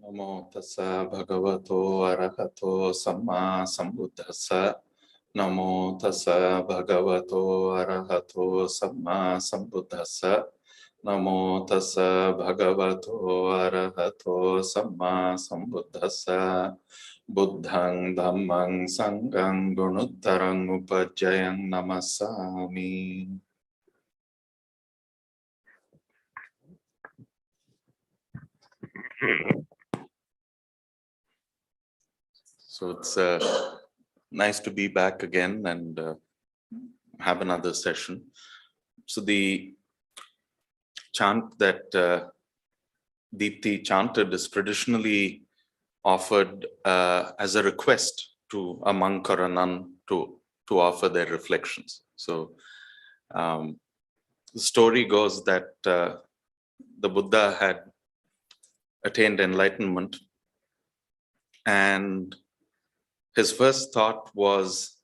Namo tassa bhagavato arahato samma sambuddhassa. Namo tassa bhagavato arahato samma sambuddhassa. Namo tassa bhagavato arahato samma sambuddhassa. Buddhang dhammang sanghang gunuttarang upajjayang namasami. So it's nice to be back again and have another session. So the chant that Deepthi chanted is traditionally offered as a request to a monk or a nun to offer their reflections. So the story goes that the Buddha had attained enlightenment, and his first thought was,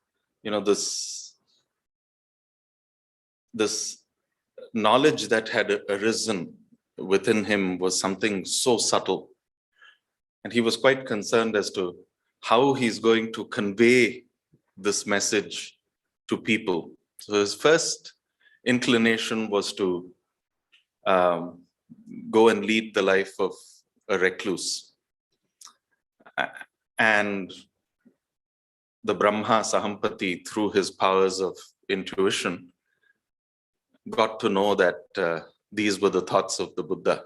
this knowledge that had arisen within him was something so subtle. And he was quite concerned as to how he's going to convey this message to people. So his first inclination was to go and lead the life of a recluse. And the Brahma Sahampati, through his powers of intuition, got to know that these were the thoughts of the Buddha,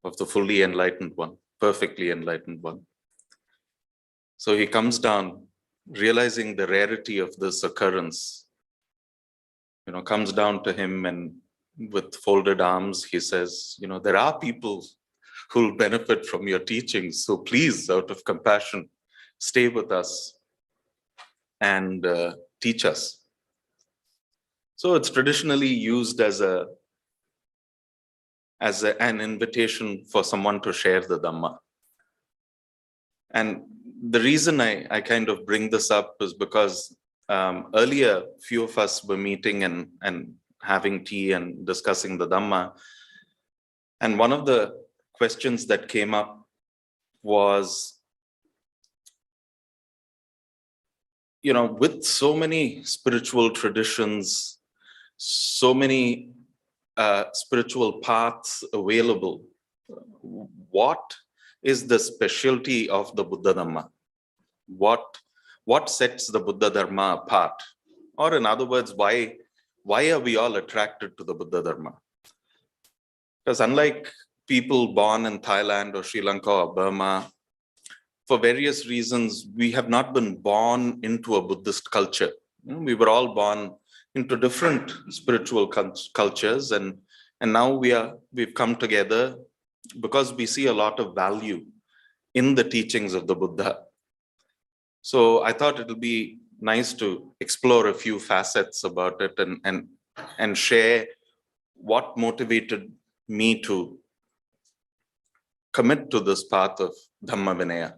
of the fully enlightened one, perfectly enlightened one. So he comes down, realizing the rarity of this occurrence, comes down to him, and with folded arms, he says, there are people who will benefit from your teachings. So please, out of compassion, stay with us and teach us. So it's traditionally used as an invitation for someone to share the Dhamma. And the reason I kind of bring this up is because earlier, few of us were meeting and having tea and discussing the Dhamma. And one of the questions that came up was, with so many spiritual traditions, so many spiritual paths available, what is the specialty of the Buddha Dhamma? What sets the Buddha Dharma apart? Or in other words, why are we all attracted to the Buddha Dharma? Because unlike people born in Thailand or Sri Lanka or Burma, for various reasons, we have not been born into a Buddhist culture. We were all born into different spiritual cultures, and now we've come together because we see a lot of value in the teachings of the Buddha. So I thought it would be nice to explore a few facets about it and share what motivated me to commit to this path of Dhamma Vinaya.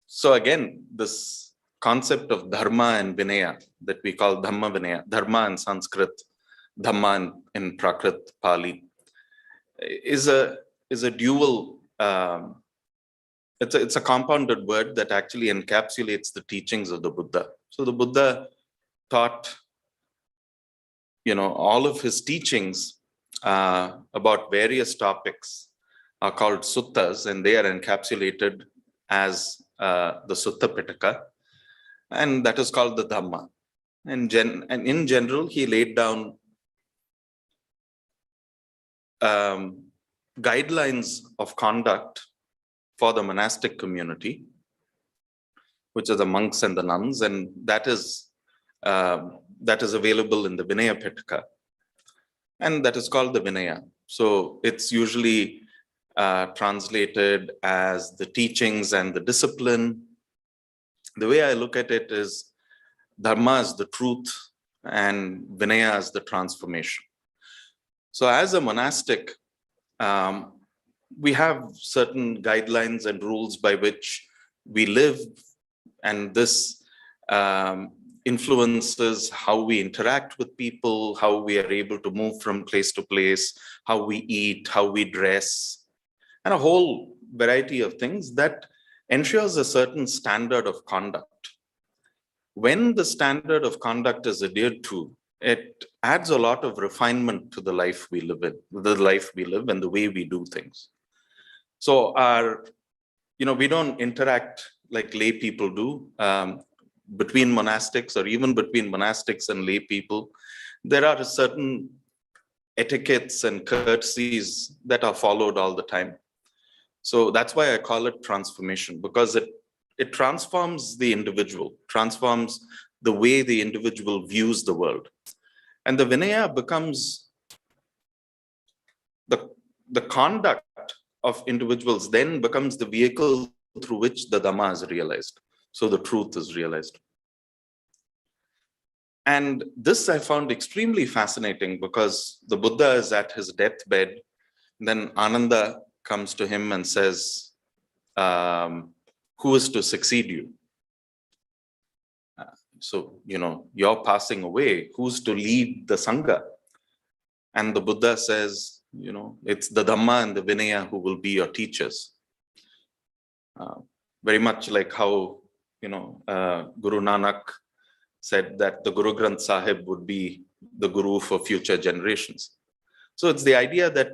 So again, this concept of dharma and vinaya that we call Dhamma Vinaya, dharma in Sanskrit, dhamma in Prakrit Pali, is a dual, it's a compounded word that actually encapsulates the teachings of the Buddha. So the Buddha taught, all of his teachings about various topics are called suttas, and they are encapsulated as the Sutta Pitaka, and that is called the Dhamma. And in general, he laid down guidelines of conduct for the monastic community, which are the monks and the nuns, and that is available in the Vinaya Pitaka, and that is called the Vinaya. So it's usually translated as the teachings and the discipline. The way I look at it is Dharma is the truth and Vinaya is the transformation. So as a monastic, we have certain guidelines and rules by which we live, and this influences how we interact with people, how we are able to move from place to place, how we eat, how we dress, and a whole variety of things that ensures a certain standard of conduct. When the standard of conduct is adhered to, it adds a lot of refinement to the life we live in, the life we live and the way we do things. So we don't interact like lay people do between monastics, or even between monastics and lay people. There are certain etiquettes and courtesies that are followed all the time. So that's why I call it transformation, because it transforms the individual, transforms the way the individual views the world. And the Vinaya becomes the conduct of individuals, then becomes the vehicle through which the Dhamma is realized. So the truth is realized. And this I found extremely fascinating, because the Buddha is at his deathbed. Then Ananda comes to him and says, who is to succeed you? So, you're passing away. Who's to lead the Sangha? And the Buddha says, it's the Dhamma and the Vinaya who will be your teachers. Very much like how, Guru Nanak said that the Guru Granth Sahib would be the Guru for future generations. So it's the idea that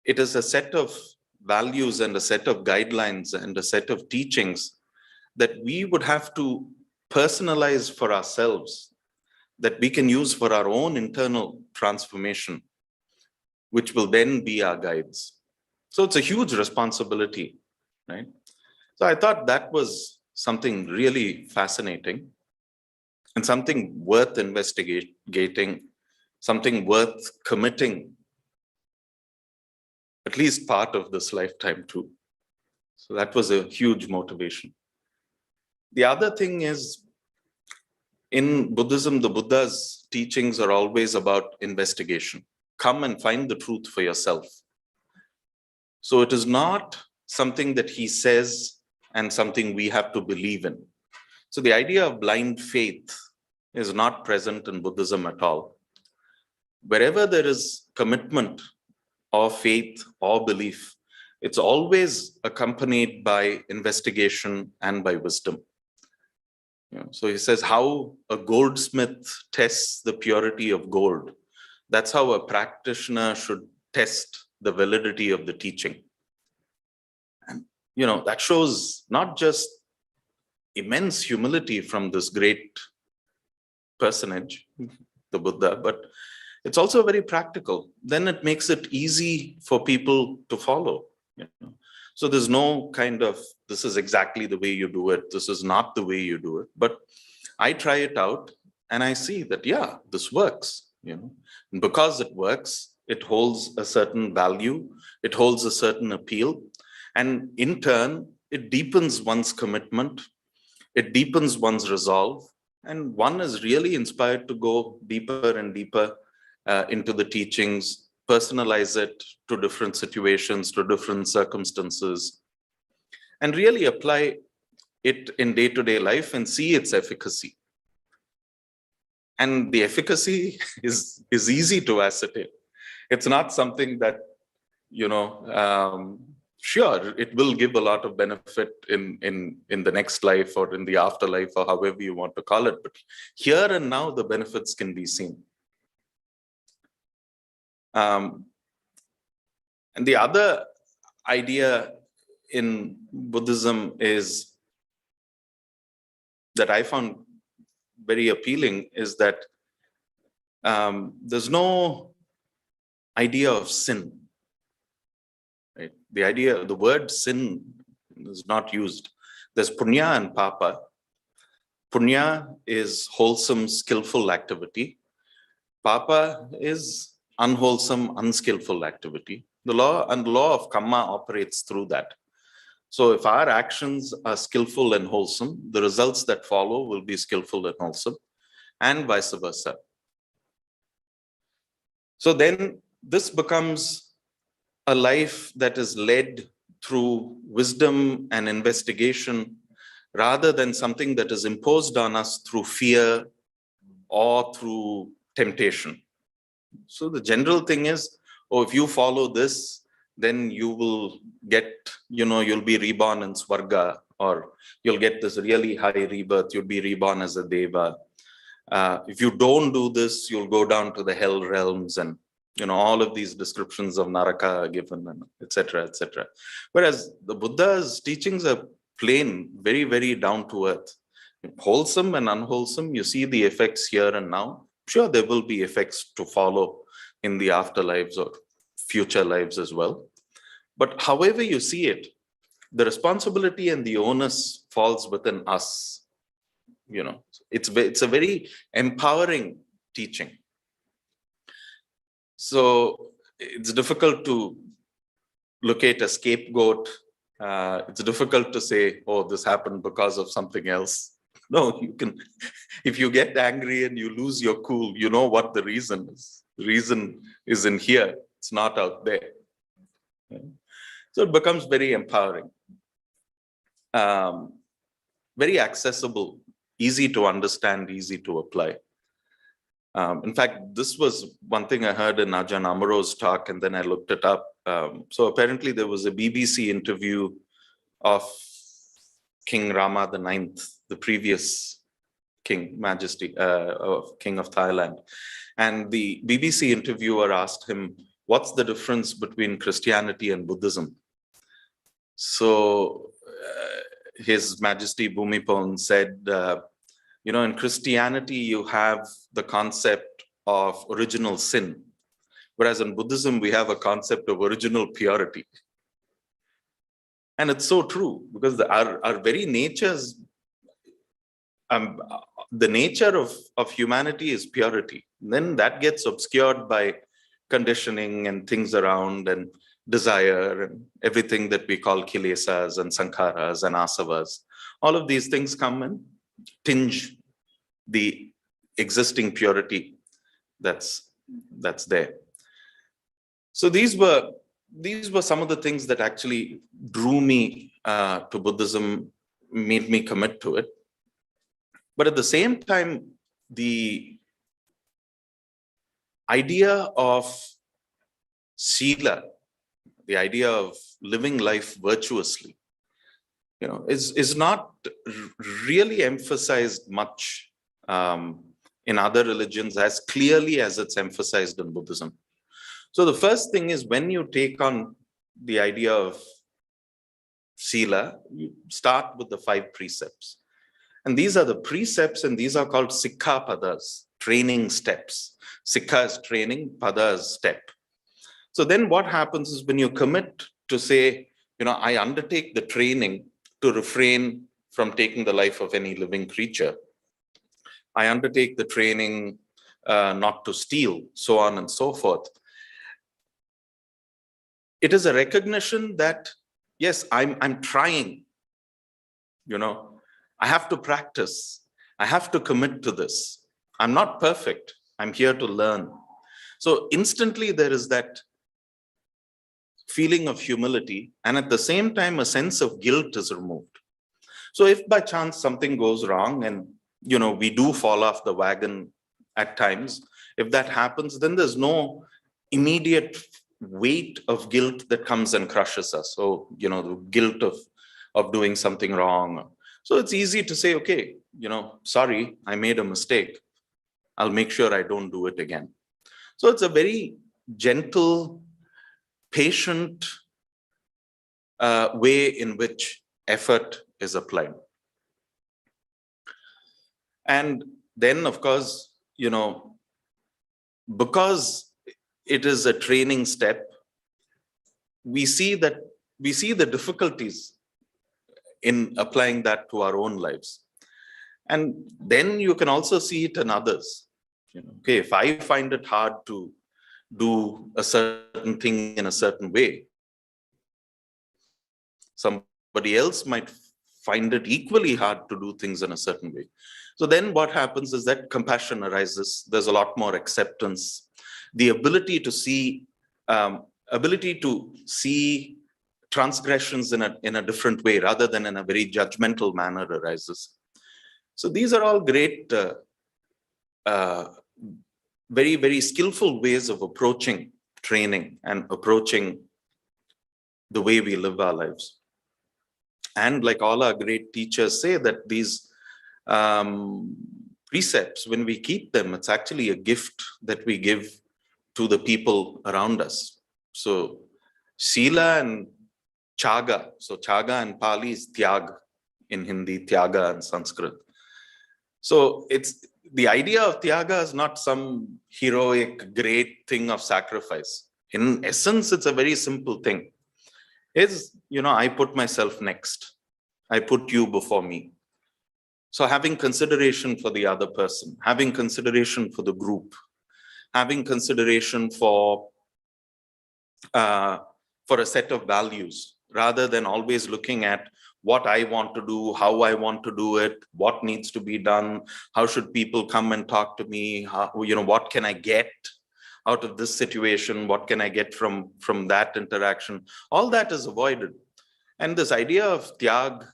it is a set of values and a set of guidelines and a set of teachings that we would have to personalize for ourselves, that we can use for our own internal transformation, which will then be our guides. So it's a huge responsibility, right? So I thought that was something really fascinating and something worth investigating, something worth committing at least part of this lifetime to. So that was a huge motivation. The other thing is, in Buddhism, the Buddha's teachings are always about investigation. Come and find the truth for yourself. So it is not something that he says and something we have to believe in. So the idea of blind faith is not present in Buddhism at all. Wherever there is commitment or faith or belief, it's always accompanied by investigation and by wisdom. So he says how a goldsmith tests the purity of gold. That's how a practitioner should test the validity of the teaching. And that shows not just immense humility from this great personage, the Buddha, but it's also very practical. Then it makes it easy for people to follow. So there's no kind of, this is exactly the way you do it, this is not the way you do it. But I try it out and I see that, yeah, this works. And because it works, it holds a certain value, it holds a certain appeal. And in turn, it deepens one's commitment, it deepens one's resolve, and one is really inspired to go deeper and deeper into the teachings, personalize it to different situations, to different circumstances, and really apply it in day-to-day life and see its efficacy. And the efficacy is easy to ascertain. It's not something that, sure, it will give a lot of benefit in the next life or in the afterlife or however you want to call it. But here and now, the benefits can be seen. And the other idea in Buddhism is that I found very appealing is that there's no idea of sin. Right? The word sin is not used. There's punya and papa. Punya is wholesome, skillful activity. Papa is unwholesome, unskillful activity. The law of karma operates through that. So if our actions are skillful and wholesome, the results that follow will be skillful and wholesome, and vice versa. So then this becomes a life that is led through wisdom and investigation rather than something that is imposed on us through fear or through temptation. So the general thing is, oh, if you follow this, then you will get, you'll be reborn in Swarga, or you'll get this really high rebirth, you'll be reborn as a Deva. If you don't do this, you'll go down to the hell realms, and all of these descriptions of Naraka are given, and etc., etc. Whereas the Buddha's teachings are plain, very, very down to earth, wholesome and unwholesome. You see the effects here and now. Sure, there will be effects to follow in the afterlives or future lives as well. But however you see it, the responsibility and the onus falls within us. It's a very empowering teaching. So it's difficult to locate a scapegoat. It's difficult to say, oh, this happened because of something else. No, you can, if you get angry and you lose your cool, you know what the reason is. The reason is in here, it's not out there. So it becomes very empowering, very accessible, easy to understand, easy to apply. In fact, this was one thing I heard in Ajahn Amaro's talk, and then I looked it up. So apparently there was a BBC interview of King Rama IX, the previous king, majesty, king of Thailand. And the BBC interviewer asked him, what's the difference between Christianity and Buddhism? So His Majesty Bhumibol said, in Christianity, you have the concept of original sin, whereas in Buddhism, we have a concept of original purity. And it's so true, because our very natures, the nature of humanity is purity. Then that gets obscured by conditioning and things around, and desire, and everything that we call kilesas and sankharas and asavas. All of these things come and tinge the existing purity that's there. So these were some of the things that actually drew me to Buddhism, made me commit to it. But at the same time, the idea of sila, the idea of living life virtuously, is not really emphasized much in other religions as clearly as it's emphasized in Buddhism. So the first thing is, when you take on the idea of sila, you start with the 5 precepts. And these are the precepts, and these are called sikkhapadas, training steps. Sikkha is training, pada is step. So then what happens is, when you commit to say, I undertake the training to refrain from taking the life of any living creature. I undertake the training not to steal, so on and so forth. It is a recognition that, yes, I'm trying. I have to practice. I have to commit to this. I'm not perfect. I'm here to learn. So instantly there is that feeling of humility, and at the same time, a sense of guilt is removed. So if by chance something goes wrong, and we do fall off the wagon at times, if that happens, then there's no immediate weight of guilt that comes and crushes us. So, the guilt of doing something wrong. So it's easy to say, okay, sorry, I made a mistake. I'll make sure I don't do it again. So it's a very gentle, patient way in which effort is applied. And then, of course, because it is a training step, we see the difficulties in applying that to our own lives. And then you can also see it in others. Okay, if I find it hard to do a certain thing in a certain way, somebody else might find it equally hard to do things in a certain way. So then what happens is that compassion arises. There's a lot more acceptance. The ability to see transgressions in a different way rather than in a very judgmental manner arises. So these are all great, very, very skillful ways of approaching training and approaching the way we live our lives. And like all our great teachers say, that these precepts, when we keep them, it's actually a gift that we give to the people around us. So Sila and Chaga. So Chaga in Pali is Tyag in Hindi, Tyaga in Sanskrit. So it's the idea of Tyaga is not some heroic, great thing of sacrifice. In essence, it's a very simple thing. Is, I put myself next. I put you before me. So having consideration for the other person, having consideration for the group, having consideration for a set of values, rather than always looking at what I want to do, how I want to do it, what needs to be done, how should people come and talk to me, how, what can I get out of this situation, what can I get from that interaction. All that is avoided. And this idea of tyag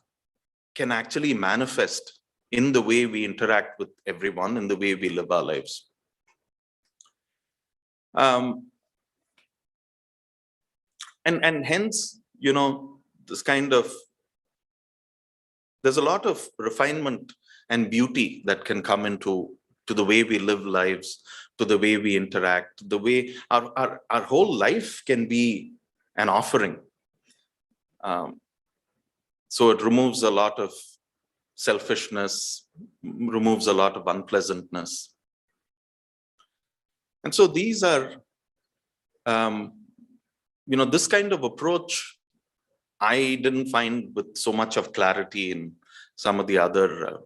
can actually manifest in the way we interact with everyone, in the way we live our lives. And hence, this kind of, there's a lot of refinement and beauty that can come into the way we live lives, to the way we interact, the way our whole life can be an offering. So it removes a lot of selfishness, removes a lot of unpleasantness. And so these are, this kind of approach, I didn't find with so much of clarity in some of the other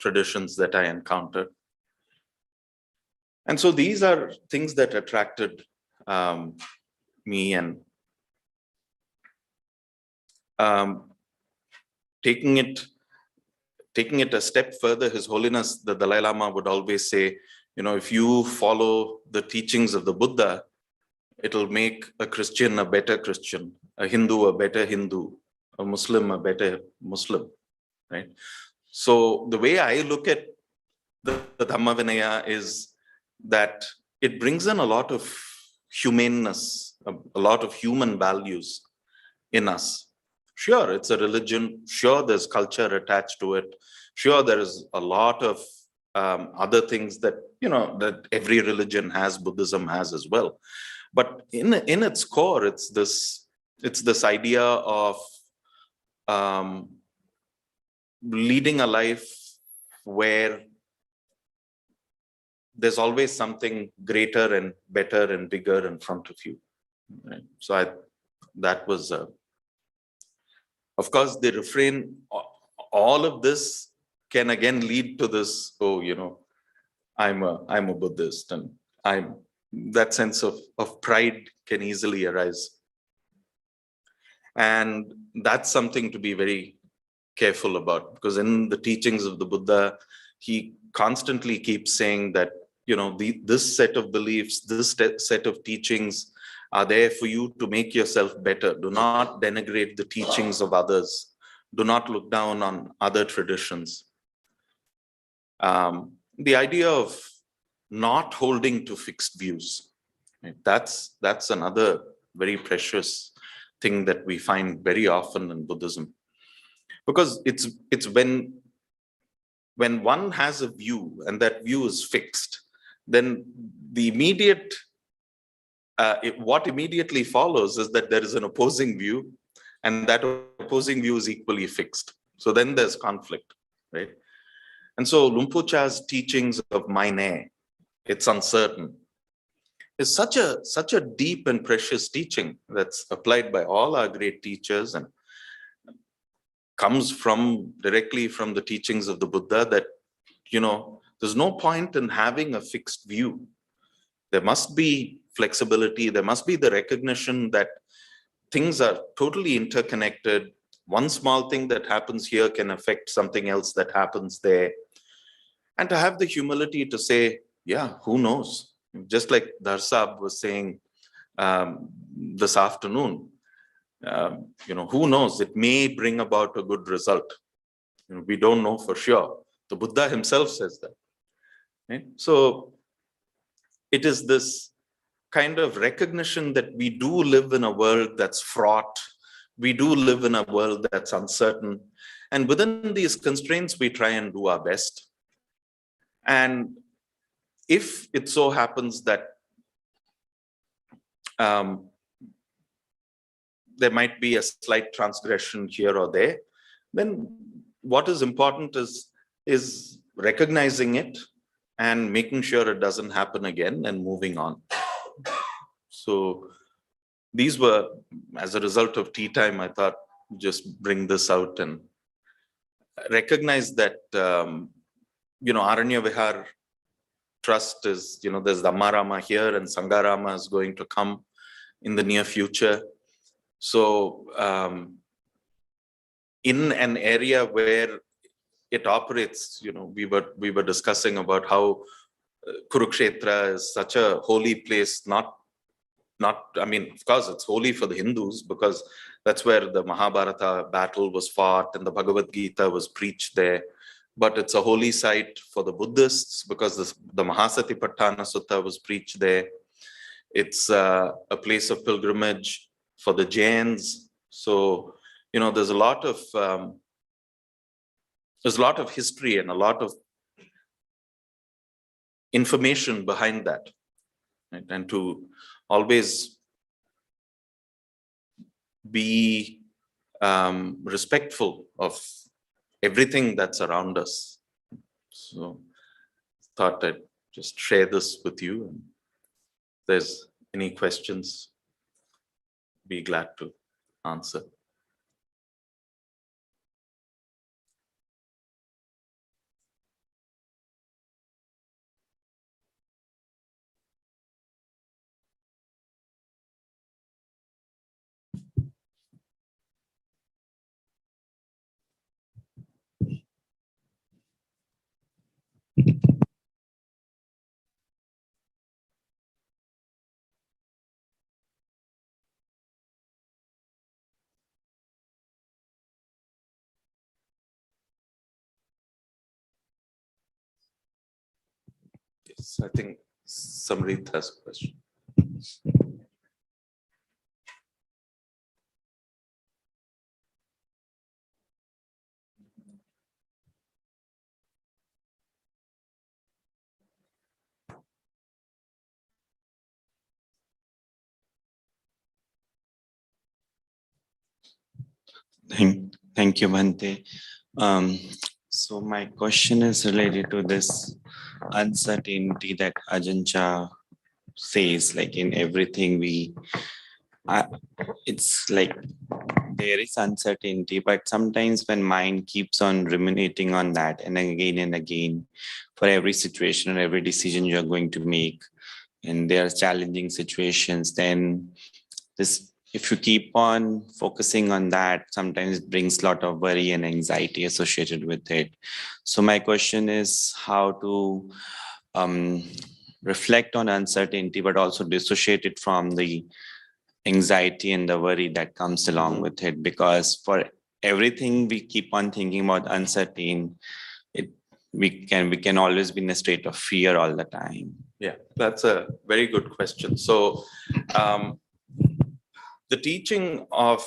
traditions that I encountered. And so these are things that attracted me, and taking it a step further, His Holiness the Dalai Lama would always say, if you follow the teachings of the Buddha, it'll make a Christian a better Christian, a Hindu a better Hindu, a Muslim a better Muslim, right? So the way I look at the Dhamma Vinaya is that it brings in a lot of humaneness, a lot of human values in us. Sure, it's a religion. Sure, there's culture attached to it. Sure, there is a lot of other things that, that every religion has, Buddhism has as well. But in its core, it's this idea of leading a life where there's always something greater and better and bigger in front of you. Right? So that was, of course, the refrain. All of this can again lead to this. Oh, I'm a Buddhist, and that sense of pride can easily arise. And that's something to be very careful about, because in the teachings of the Buddha, he constantly keeps saying that, this set of beliefs, this set of teachings are there for you to make yourself better. Do not denigrate the teachings of others. Do not look down on other traditions. The idea of not holding to fixed views, right? That's another very precious thing that we find very often in Buddhism, because it's when one has a view and that view is fixed, then the immediate what immediately follows is that there is an opposing view, and that opposing view is equally fixed. So then there's conflict, right? And so Lumpucha's teachings of Maine, it's uncertain, is such a deep and precious teaching that's applied by all our great teachers and comes directly from the teachings of the Buddha, that, there's no point in having a fixed view. There must be flexibility. There must be the recognition that things are totally interconnected. One small thing that happens here can affect something else that happens there. And to have the humility to say, yeah, who knows? Just like Darsab was saying this afternoon, Who knows? It may bring about a good result. We don't know for sure. The Buddha himself says that. Right? So it is this kind of recognition that we do live in a world that's fraught. We do live in a world that's uncertain. And within these constraints, we try and do our best. And if it so happens that there might be a slight transgression here or there, then what is important is recognizing it and making sure it doesn't happen again and moving on. So these were, as a result of tea time, I thought just bring this out and recognize that, Aranya Vihar Trust is, there's the Amarama here and Sangarama is going to come in the near future. So in an area where it operates, we were discussing about how Kurukshetra is such a holy place, I mean, of course, it's holy for the Hindus because that's where the Mahabharata battle was fought and the Bhagavad Gita was preached there. But it's a holy site for the Buddhists because the Mahasatipatthana Sutta was preached there. It's a place of pilgrimage for the Jains. So, there's a lot of history and a lot of information behind that, right? And to always be respectful of everything that's around us. So thought I'd just share this with you. And if there's any questions, be glad to answer. Yes, I think somebody has a question. Thank you, Bhante. So my question is related to this uncertainty that Ajahn says, like in everything it's like there is uncertainty, but sometimes when mind keeps on ruminating on that and again, for every situation or every decision you're going to make, and there are challenging situations, then this, if you keep on focusing on that, sometimes it brings a lot of worry and anxiety associated with it. So my question is how to reflect on uncertainty, but also dissociate it from the anxiety and the worry that comes along with it. Because for everything we keep on thinking about uncertain, we can always be in a state of fear all the time. Yeah, that's a very good question. So the teaching of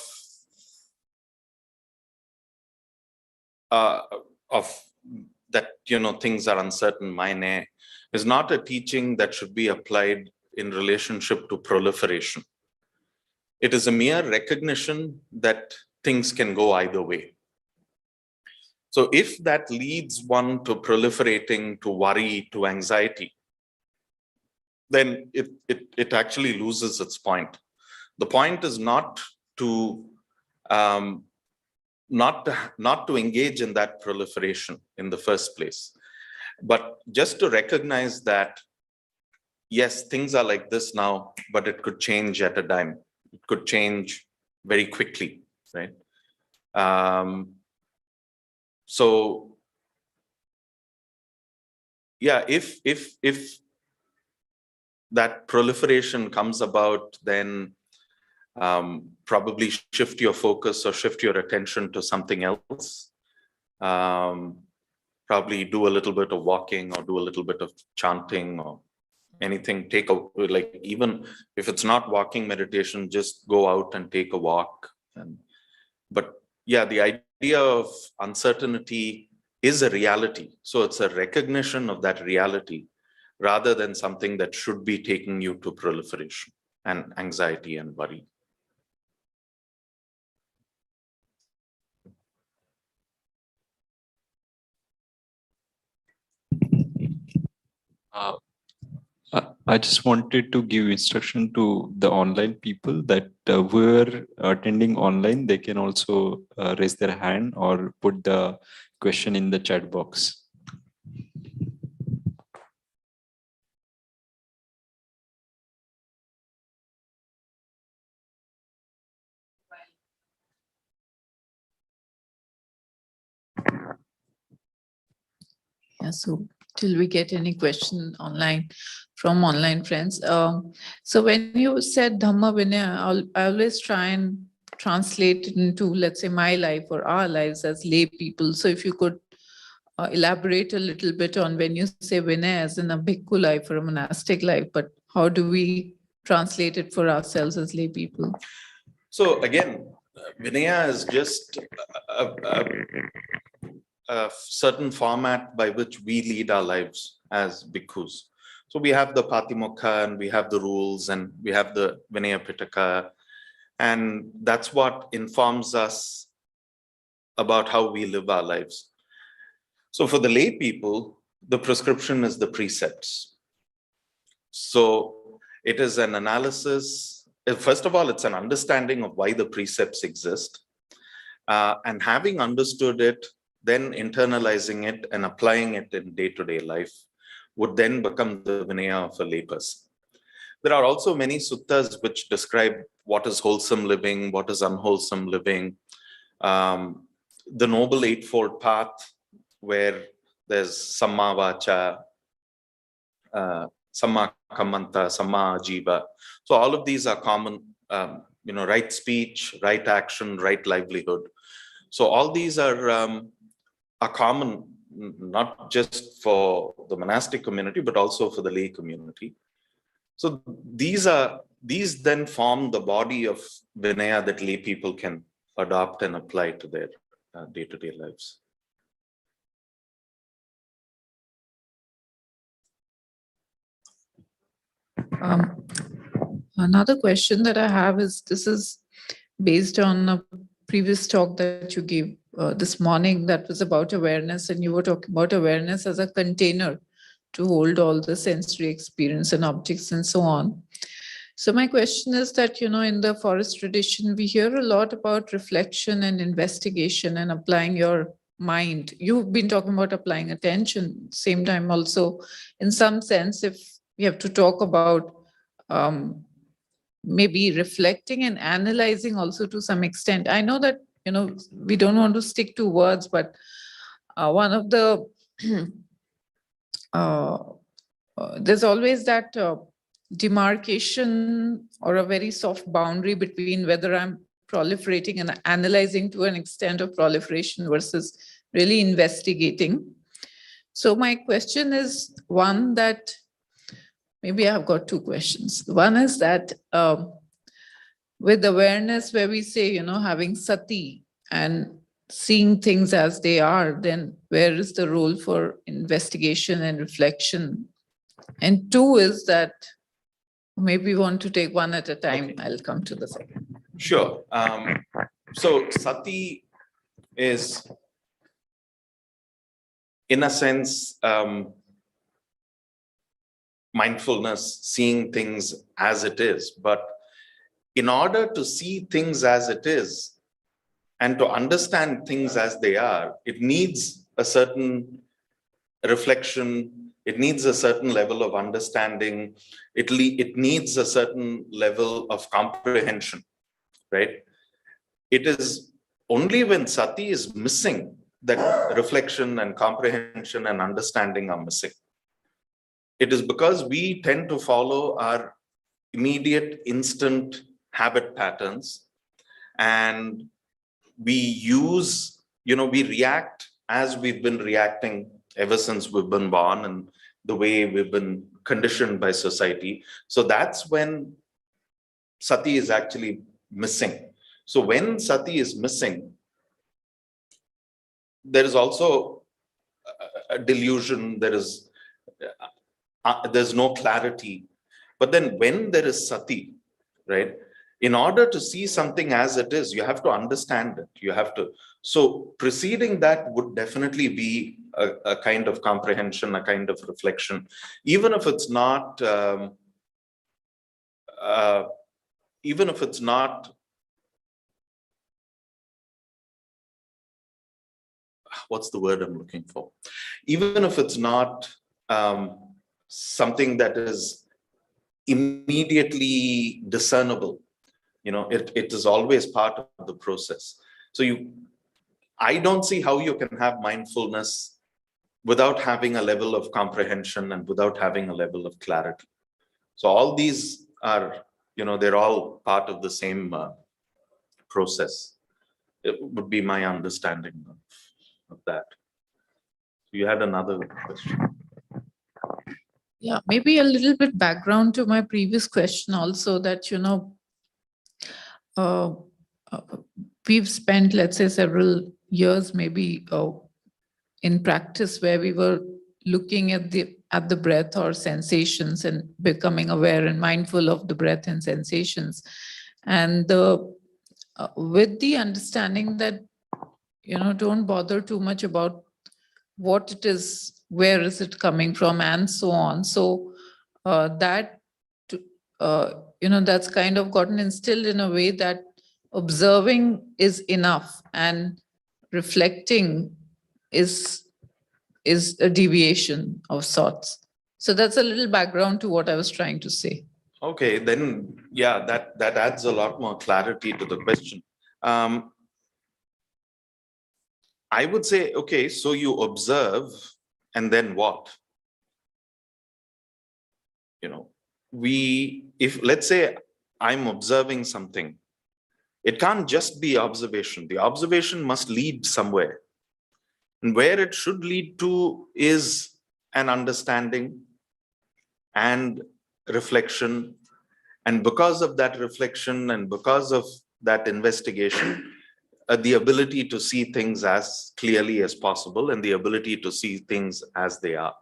that, things are uncertain, mine, is not a teaching that should be applied in relationship to proliferation. It is a mere recognition that things can go either way. So if that leads one to proliferating, to worry, to anxiety, then it actually loses its point. The point is not to not to engage in that proliferation in the first place, but just to recognize that, yes, things are like this now, but it could change at a dime. It could change very quickly, right? So yeah, if that proliferation comes about, then Probably shift your focus or shift your attention to something else. Probably do a little bit of walking or do a little bit of chanting or anything. Like, even if it's not walking meditation, just go out and take a walk. But yeah, the idea of uncertainty is a reality. So it's a recognition of that reality rather than something that should be taking you to proliferation and anxiety and worry. Uh, I just wanted to give instruction to the online people that were attending online, they can also raise their hand or put the question in the chat box. Yeah, so till we get any question online from online friends. So when you said Dhamma Vinaya, I always try and translate it into, let's say, my life or our lives as lay people. So if you could elaborate a little bit on when you say Vinaya as in a bhikkhu life or a monastic life, but how do we translate it for ourselves as lay people? So again, Vinaya is just a certain format by which we lead our lives as bhikkhus. So we have the Patimokkha and we have the rules and we have the Vinaya Pitaka, and that's what informs us about how we live our lives. So for the lay people, the prescription is the precepts. So it is an analysis. First of all, it's an understanding of why the precepts exist. And having understood it, then internalizing it and applying it in day-to-day life would then become the Vinaya of a layperson. There are also many suttas which describe what is wholesome living, what is unwholesome living. The Noble Eightfold Path, where there's Samma Vacha, Samma Kammanta, Samma Ajiva. So all of these are common, right speech, right action, right livelihood. So all these are common, not just for the monastic community, but also for the lay community. So these then form the body of Vinaya that lay people can adopt and apply to their day-to-day lives. Another question that I have is, this is based on a previous talk that you gave this morning that was about awareness, and you were talking about awareness as a container to hold all the sensory experience and objects and so on. So my question is that, in the forest tradition, we hear a lot about reflection and investigation and applying your mind. You've been talking about applying attention, same time also, in some sense, if we have to talk about maybe reflecting and analyzing also to some extent. I know that, we don't want to stick to words, but one of the, there's always that demarcation or a very soft boundary between whether I'm proliferating and analyzing to an extent of proliferation versus really investigating. So my question is one that, maybe I've got two questions. One is that with awareness, where we say, having sati and seeing things as they are, then where is the role for investigation and reflection? And two is that, maybe we want to take one at a time. Okay. I'll come to the second. Sure. So sati is, in a sense, mindfulness, seeing things as it is. But in order to see things as it is and to understand things as they are, it needs a certain reflection. It needs a certain level of understanding. It needs a certain level of comprehension, right? It is only when sati is missing that reflection and comprehension and understanding are missing. It is because we tend to follow our immediate, instant habit patterns, and we use, we react as we've been reacting ever since we've been born and the way we've been conditioned by society. So that's when sati is actually missing. So when sati is missing, there is also a delusion, there's no clarity. But then when there is sati, right, in order to see something as it is, you have to understand it. You have to. So preceding that would definitely be a kind of comprehension, a kind of reflection, even if it's not, even if it's not, what's the word I'm looking for? Even if it's not something that is immediately discernible, it is always part of the process. So I don't see how you can have mindfulness without having a level of comprehension and without having a level of clarity. So all these are, they're all part of the same process. It would be my understanding of that. You had another question. Yeah, maybe a little bit background to my previous question also, that, uh, we've spent, let's say, several years maybe in practice where we were looking at the breath or sensations and becoming aware and mindful of the breath and sensations. And with the understanding that, don't bother too much about what it is, where is it coming from, and so on. So that's kind of gotten instilled in a way that observing is enough and reflecting is a deviation of sorts. So that's a little background to what I was trying to say. Okay, then, yeah, that adds a lot more clarity to the question. I would say, okay, so you observe, and then what? If let's say I'm observing something, it can't just be observation. The observation must lead somewhere. And where it should lead to is an understanding and reflection. And because of that reflection and because of that investigation, the ability to see things as clearly as possible and the ability to see things as they are.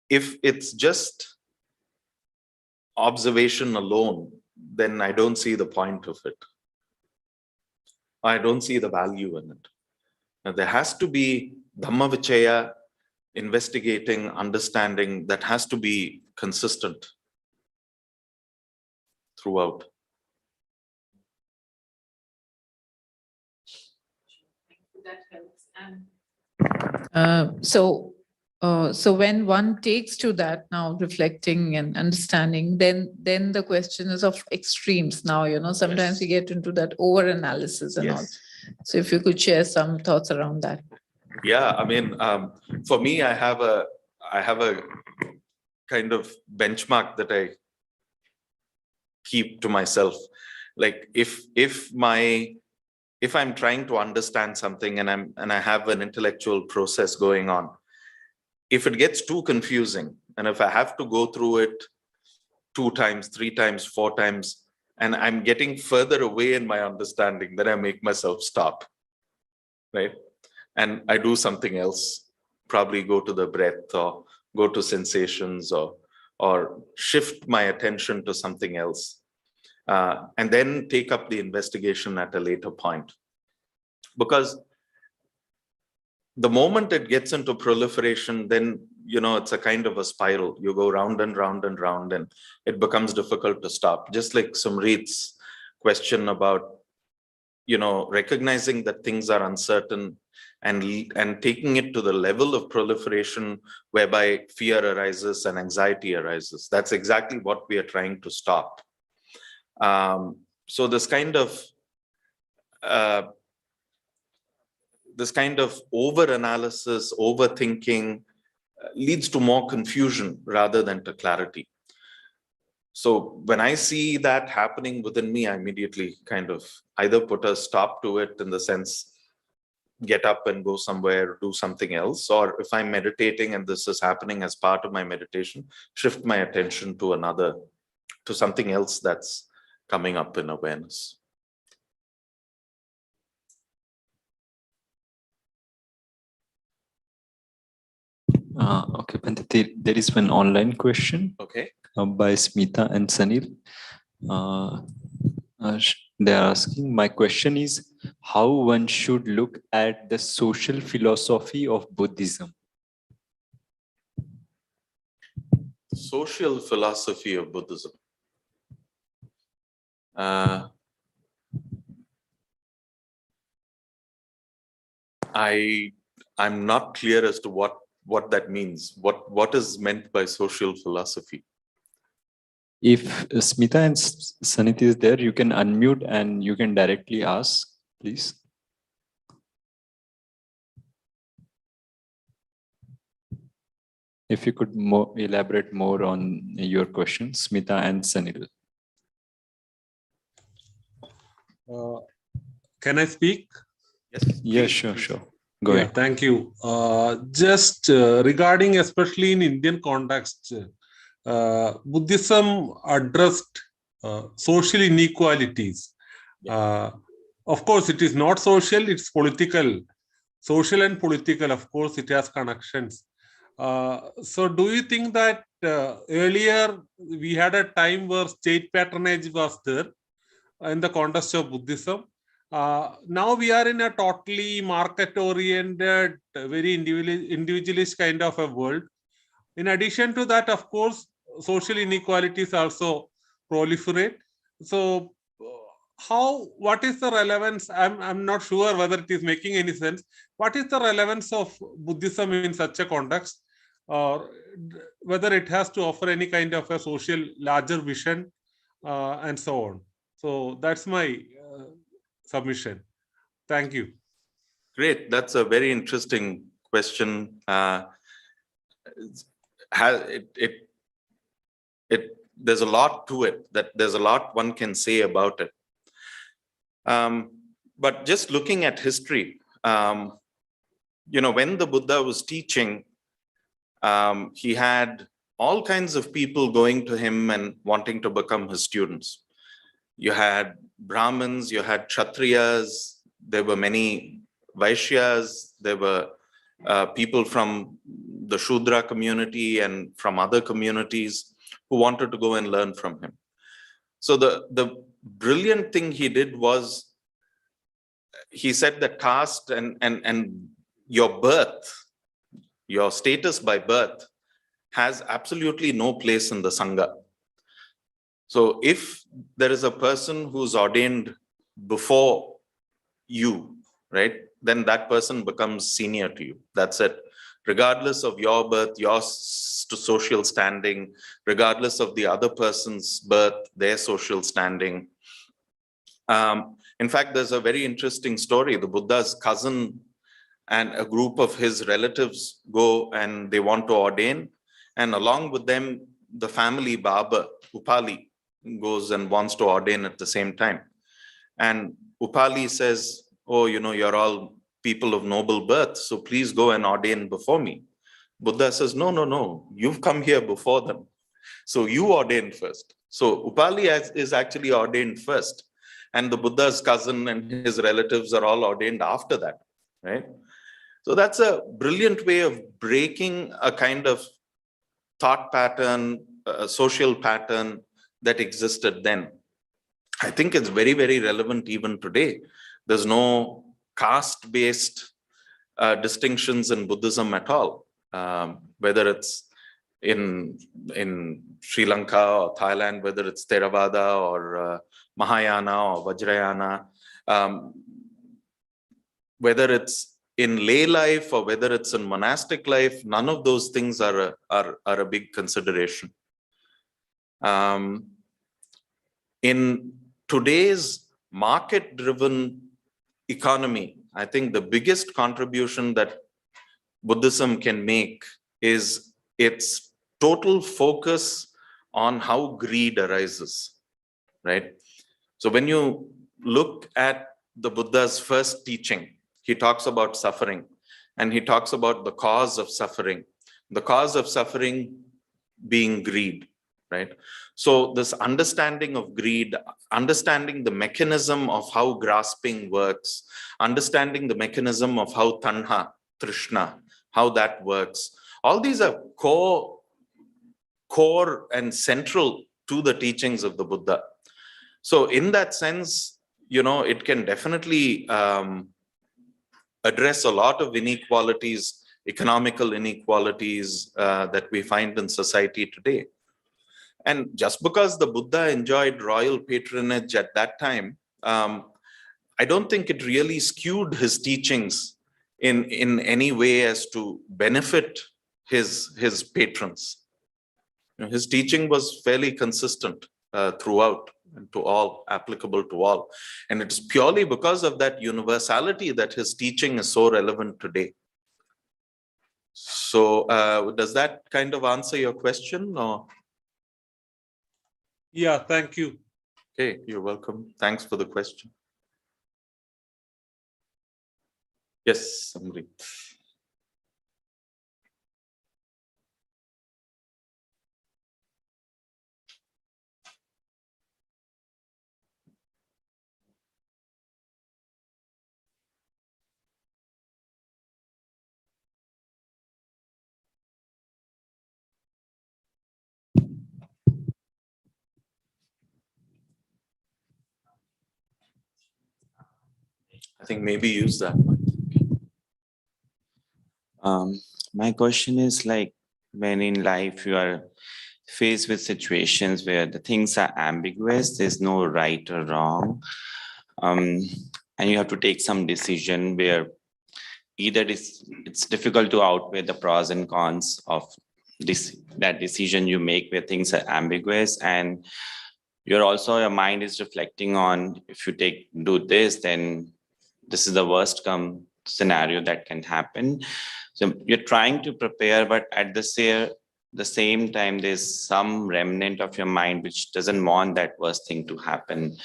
If it's just observation alone, then I don't see the point of it. I don't see the value in it. Now, there has to be Dhamma Vichaya, investigating, understanding, that has to be consistent throughout. That helps. So when one takes to that now, reflecting and understanding, then the question is of extremes now, sometimes Yes. we get into that over analysis and all. Yes. So if you could share some thoughts around that. Yeah, I mean, for me, I have a kind of benchmark that I keep to myself. Like if I'm trying to understand something and I have an intellectual process going on, if it gets too confusing and if I have to go through it 2 times, 3 times, 4 times, and I'm getting further away in my understanding, then I make myself stop, right? And I do something else, probably go to the breath or go to sensations or shift my attention to something else, and then take up the investigation at a later point. Because the moment it gets into proliferation, then, it's a kind of a spiral. You go round and round and round, and it becomes difficult to stop. Just like Sumrit's question about, recognizing that things are uncertain and taking it to the level of proliferation whereby fear arises and anxiety arises. That's exactly what we are trying to stop. So this kind of over-analysis, overthinking leads to more confusion rather than to clarity. So when I see that happening within me, I immediately kind of either put a stop to it in the sense, get up and go somewhere, do something else. Or if I'm meditating and this is happening as part of my meditation, shift my attention to something else that's coming up in awareness. Okay, Pandit, there is one online question Okay. by Smita and Sanil. They are asking, my question is how one should look at the social philosophy of Buddhism. Social philosophy of Buddhism. I'm not clear as to what that means. What is meant by social philosophy? If Smita and Sanit is there, you can unmute and you can directly ask, please. If you could elaborate more on your question, Smita and Sanil. Can I speak? Yes. Yeah, please, sure, please. sure. Go Yeah, ahead. thank you. Just regarding, especially in Indian context, Buddhism addressed social inequalities. Of course, it is not social, it's political. Social and political, of course, it has connections. So do you think that earlier we had a time where state patronage was there in the context of Buddhism? Now we are in a totally market-oriented, very individualist kind of a world. In addition to that, of course, social inequalities also proliferate. So what is the relevance? I'm not sure whether it is making any sense. What is the relevance of Buddhism in such a context? Or whether it has to offer any kind of a social larger vision and so on. So that's my submission. Thank you. Great. That's a very interesting question. There's a lot to it. There's a lot one can say about it. But just looking at history, when the Buddha was teaching, he had all kinds of people going to him and wanting to become his students. You had Brahmins, you had Kshatriyas, there were many Vaishyas, there were people from the Shudra community and from other communities who wanted to go and learn from him. So the brilliant thing he did was, he said that caste and your birth, your status by birth, has absolutely no place in the Sangha. So if there is a person who's ordained before you, right, then that person becomes senior to you. That's it. Regardless of your birth, your social standing, regardless of the other person's birth, their social standing. In fact, there's a very interesting story. The Buddha's cousin and a group of his relatives go and they want to ordain. And along with them, the family Baba, Upali, goes and wants to ordain at the same time. And Upali says, oh, you're all people of noble birth, so please go and ordain before me. Buddha says, no, you've come here before them. So you ordain first. So Upali is actually ordained first. And the Buddha's cousin and his relatives are all ordained after that, right? So that's a brilliant way of breaking a kind of thought pattern, a social pattern that existed then. I think it's very, very relevant even today. There's no caste-based distinctions in Buddhism at all, whether it's in Sri Lanka or Thailand, whether it's Theravada or Mahayana or Vajrayana, whether it's in lay life or whether it's in monastic life, none of those things are a big consideration. In today's market-driven economy, I think the biggest contribution that Buddhism can make is its total focus on how greed arises, right? So when you look at the Buddha's first teaching, he talks about suffering, and he talks about the cause of suffering. The cause of suffering being greed, right? So this understanding of greed, understanding the mechanism of how grasping works, understanding the mechanism of how tanha, trishna, how that works, all these are core and central to the teachings of the Buddha. So in that sense, it can definitely address a lot of inequalities, economical inequalities that we find in society today. And just because the Buddha enjoyed royal patronage at that time, I don't think it really skewed his teachings in any way as to benefit his patrons. His teaching was fairly consistent throughout and to all, applicable to all. And it is purely because of that universality that his teaching is so relevant today. So does that kind of answer your question? Or? Yeah, thank you. Okay, you're welcome. Thanks for the question. Yes, Samrit. I think maybe use that one. My question is like, when in life you are faced with situations where the things are ambiguous, there's no right or wrong, and you have to take some decision where either it's difficult to outweigh the pros and cons of that decision you make, where things are ambiguous, and your mind is reflecting on, if you do this, then this is the worst come scenario that can happen. So you're trying to prepare, but at the same time, there's some remnant of your mind which doesn't want that worst thing to happen.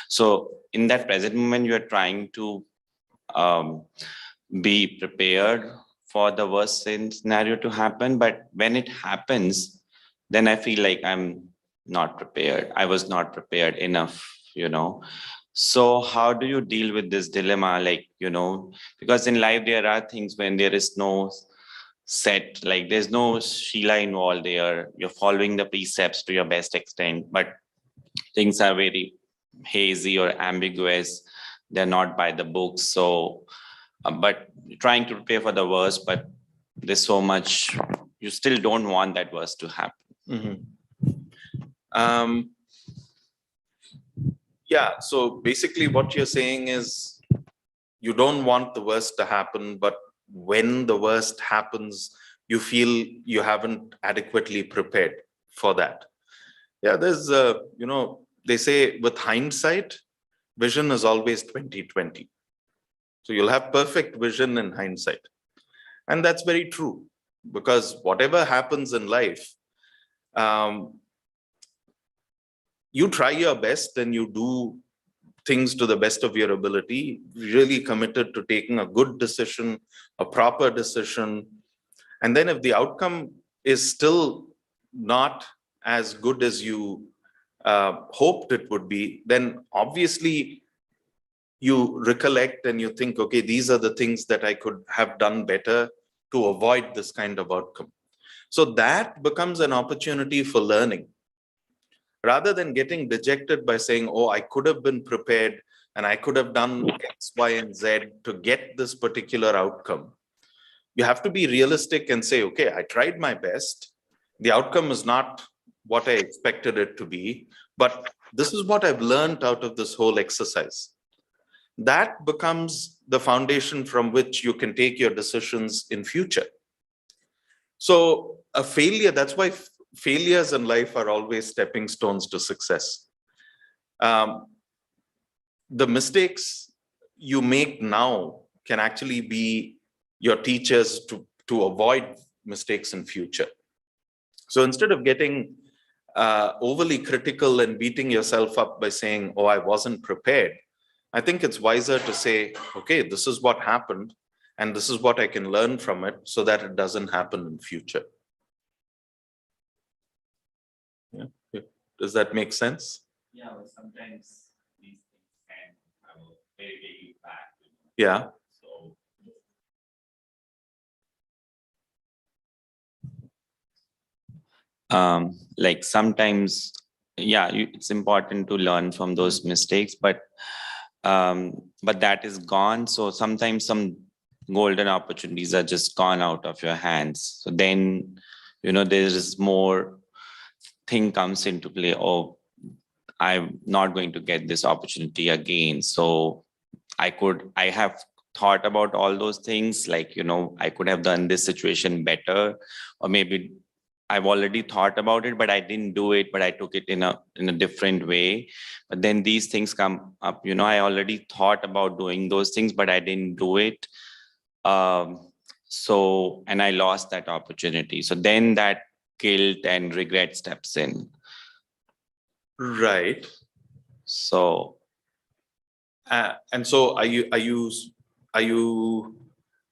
So in that present moment, you're trying to be prepared for the worst scenario to happen. But when it happens, then I feel like I'm not prepared. I was not prepared enough. So how do you deal with this dilemma? Because in life, there are things when there is no set, like there's no Sheila involved there. You're following the precepts to your best extent, but things are very hazy or ambiguous. They're not by the book. So, but trying to prepare for the worst, but there's so much, you still don't want that worst to happen. Mm-hmm. Yeah, so basically what you're saying is you don't want the worst to happen, but when the worst happens, you feel you haven't adequately prepared for that. Yeah, there's, they say with hindsight, vision is always 20/20. So you'll have perfect vision in hindsight. And that's very true, because whatever happens in life, you try your best and you do things to the best of your ability, really committed to taking a good decision, a proper decision. And then if the outcome is still not as good as you hoped it would be, then obviously you recollect and you think, okay, these are the things that I could have done better to avoid this kind of outcome. So that becomes an opportunity for learning. Rather than getting dejected by saying, oh, I could have been prepared and I could have done X, Y, and Z to get this particular outcome. You have to be realistic and say, okay, I tried my best. The outcome is not what I expected it to be, but this is what I've learned out of this whole exercise. That becomes the foundation from which you can take your decisions in future. So a failure, that's why failures in life are always stepping stones to success. The mistakes you make now can actually be your teachers to avoid mistakes in future. So instead of getting overly critical and beating yourself up by saying, oh, I wasn't prepared. I think it's wiser to say, okay, this is what happened and this is what I can learn from it so that it doesn't happen in future. Yeah. Does that make sense? Yeah, but sometimes these things can have a very big impact. Yeah. So like sometimes, yeah, it's important to learn from those mistakes, but that is gone. So sometimes some golden opportunities are just gone out of your hands. So then, there is more thing comes into play. Oh, I'm not going to get this opportunity again. So I have thought about all those things, like, I could have done this situation better, or maybe I've already thought about it, but I didn't do it, but I took it in a different way. But then these things come up, I already thought about doing those things, but I didn't do it. So, and I lost that opportunity. So then that guilt and regret steps in. Right. So, And so are you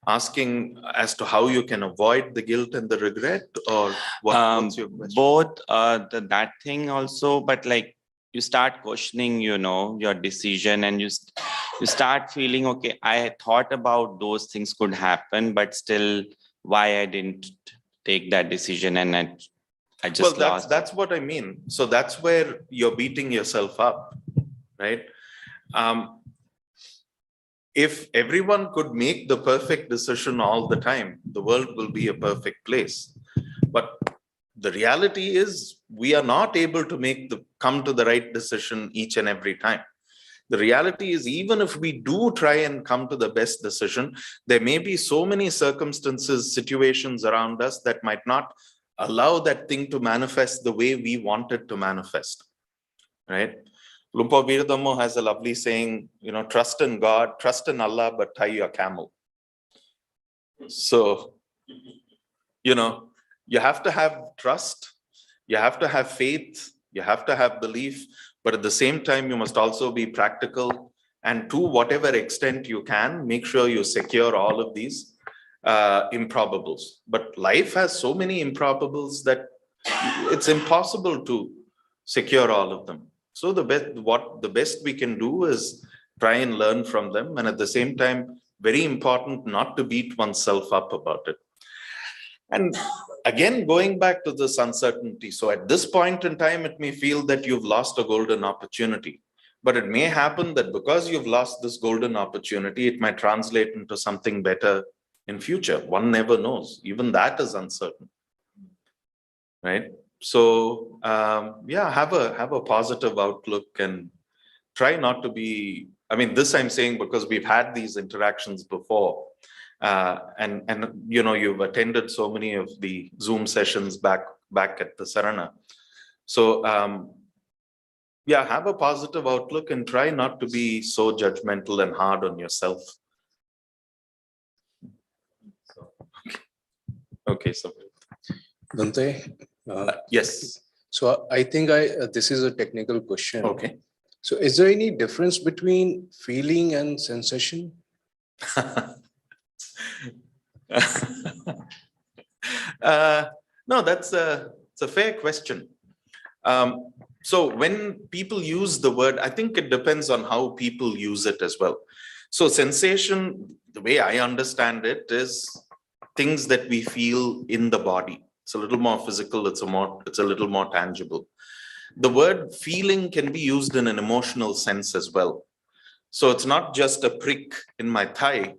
asking as to how you can avoid the guilt and the regret, or what's your question? both that thing also, but like you start questioning, your decision, and you start feeling, okay, I thought about those things could happen, but still why I didn't take that decision, and I just lost. That's what I mean. So that's where you're beating yourself up, right? If everyone could make the perfect decision all the time, the world will be a perfect place. But the reality is we are not able to come to the right decision each and every time. The reality is, even if we do try and come to the best decision, there may be so many circumstances, situations around us that might not allow that thing to manifest the way we want it to manifest, right? Lumpo Veerdammo has a lovely saying, trust in God, trust in Allah, but tie your camel. So, you have to have trust, you have to have faith, you have to have belief, but at the same time, you must also be practical, and to whatever extent you can, make sure you secure all of these improbables. But life has so many improbables that it's impossible to secure all of them. So the best we can do is try and learn from them, and at the same time, very important not to beat oneself up about it. And again, going back to this uncertainty. So at this point in time, it may feel that you've lost a golden opportunity, but it may happen that because you've lost this golden opportunity, it might translate into something better in future. One never knows. Even that is uncertain, right? So yeah, have a positive outlook and try not to be, this I'm saying because we've had these interactions before. And you've attended so many of the Zoom sessions back at the Sarana. So yeah, have a positive outlook and try not to be so judgmental and hard on yourself. Okay, so Dante, yes. so I think this is a technical question. Okay. So is there any difference between feeling and sensation? No, it's a fair question. So when people use the word, I think it depends on how people use it as well. So sensation, the way I understand it, is things that we feel in the body. It's a little more physical, it's a little more tangible. The word feeling can be used in an emotional sense as well. So it's not just a prick in my thigh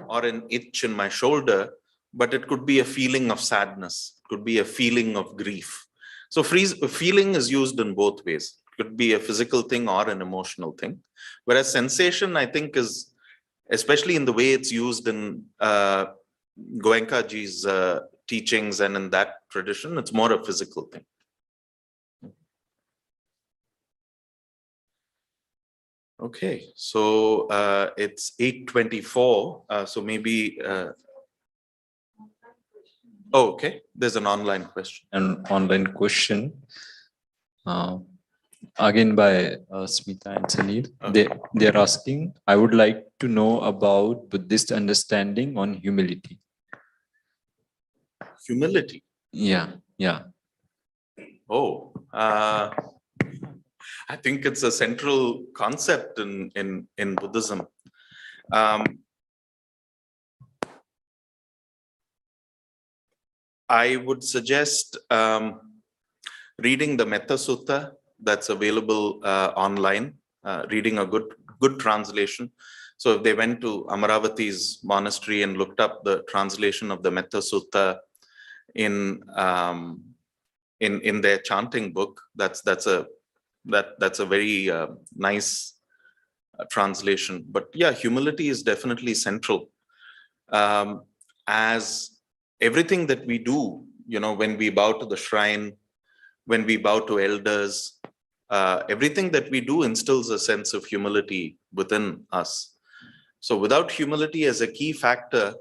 or an itch in my shoulder, but it could be a feeling of sadness, it could be a feeling of grief. So feeling is used in both ways. It could be a physical thing or an emotional thing. Whereas sensation, I think, is, especially in the way it's used in Goenkaji's teachings and in that tradition, it's more a physical thing. Okay, so it's 8:24. So maybe. Oh, okay. There's an online question. An online question. again by Smita and Salil. Okay. They're asking, I would like to know about Buddhist understanding on humility. Humility. Yeah, yeah. Oh, I think it's a central concept in Buddhism. I would suggest reading the Metta Sutta that's available online, reading a good translation. So if they went to Amaravati's monastery and looked up the translation of the Metta Sutta in their chanting book, that's a very nice translation. But yeah, humility is definitely central. As everything that we do, when we bow to the shrine, when we bow to elders, everything that we do instills a sense of humility within us. So without humility as a key factor,